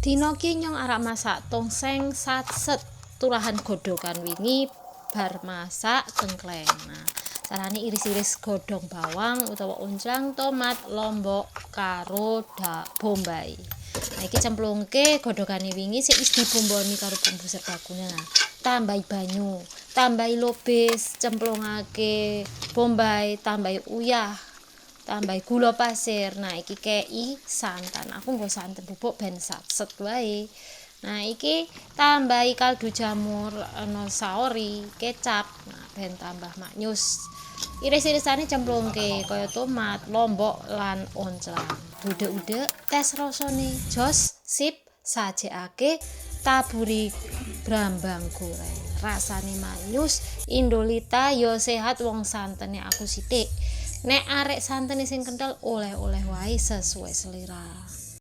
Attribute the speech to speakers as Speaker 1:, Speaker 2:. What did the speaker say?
Speaker 1: Dina ki nyong arep masak tongseng satset turahan godhogan wingi bar masak tengkleng. Nah, carane iris-iris godhong bawang utawa unclang, tomat, lombok karo bombay. Nah, iki cemplungke godhogane wingi sik wis dibomboni karo bumbu serbaguna. Tambahi banyu, tambahi lobis, cemplungake bombay, tambahi uyah, tambahi gula pasir. Nah, iki kei santan. Aku nggo santan bubuk ben satset wae. Nah, iki tambahi kaldu jamur, ana saori, kecap. Nah, ben tambah maknyus. Iris-irisane cemplungke kaya tomat, lombok lan onclang. Udek-udek tes rasane. Jos, sip, sajekake taburi brambang goreng. Rasane manyus, Indolita yo sehat wong santene aku sithik. Nek arek santene sing kenthel oleh-oleh wae sesuai selera.